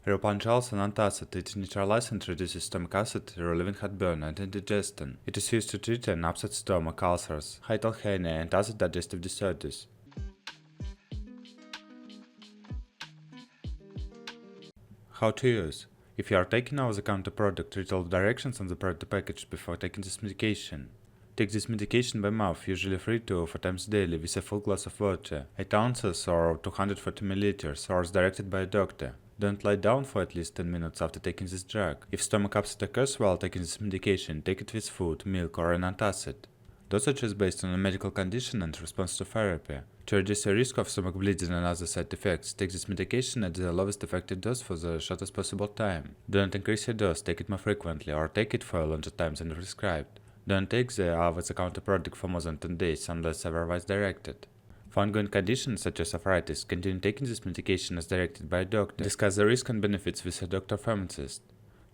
Riopan Gel is an antacid. It neutralizes and reduces stomach acid, relieving heartburn and indigestion. It is used to treat an upset stomach, ulcers, hiatal, hernia, and other digestive disorders. How to use? If you are taking over-the-counter product, read all the directions on the product package before taking this medication. Take this medication by mouth, usually 3 to 4 times daily, with a full glass of water, 8 ounces or 240 milliliters, or as directed by a doctor. Don't lie down for at least 10 minutes after taking this drug. If stomach upset occurs while taking this medication, take it with food, milk, or an antacid. Dosage is based on a medical condition and response to therapy. To reduce the risk of stomach bleeding and other side effects, take this medication at the lowest effective dose for the shortest possible time. Do not increase your dose, take it more frequently, or take it for a longer time than prescribed. Don't take the over-the-counter product for more than 10 days unless otherwise directed. For ongoing conditions such as arthritis, continue taking this medication as directed by a doctor. Discuss the risks and benefits with a doctor or pharmacist.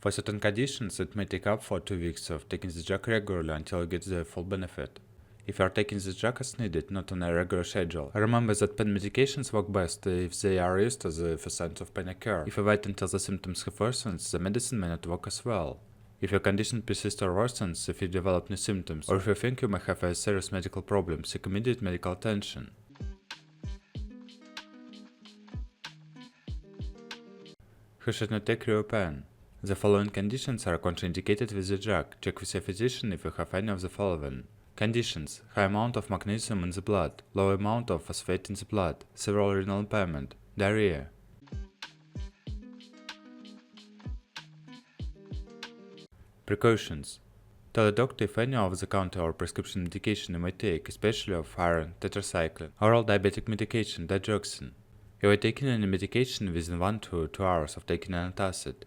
For certain conditions, it may take up for 2 weeks of taking this drug regularly until you get the full benefit. If you are taking this drug as needed, not on a regular schedule, remember that pain medications work best if they are used as the first signs of pain occur. If you wait until the symptoms have worsened, the medicine may not work as well. If your condition persists or worsens, if you develop new symptoms, or if you think you may have a serious medical problem, seek immediate medical attention. Who should not take Riopan? The following conditions are contraindicated with the drug. Check with your physician if you have any of the following. Conditions: high amount of magnesium in the blood, low amount of phosphate in the blood, severe renal impairment, diarrhea. Precautions: tell a doctor if any over-the-counter or prescription medication you may take, especially of iron, tetracycline, oral diabetic medication, digoxin. You are taking any medication within 1 to 2 hours of taking an antacid.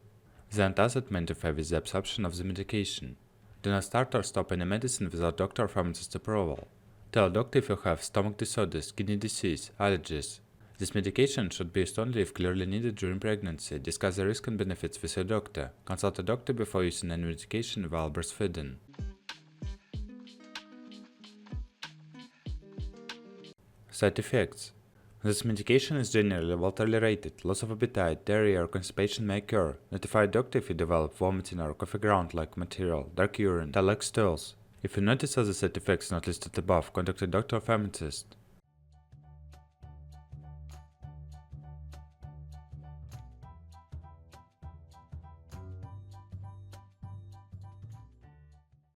The antacid may interfere with the absorption of the medication. Do not start or stop any medicine without doctor or pharmacist approval. Tell a doctor if you have stomach disorders, kidney disease, allergies. This medication should be used only if clearly needed during pregnancy. Discuss the risks and benefits with your doctor. Consult a doctor before using any medication while breastfeeding. Side effects: this medication is generally well tolerated. Loss of appetite, diarrhea, or constipation may occur. Notify a doctor if you develop vomiting or coffee ground-like material, dark urine, tail-like stools. If you notice other side effects not listed above, contact a doctor or pharmacist.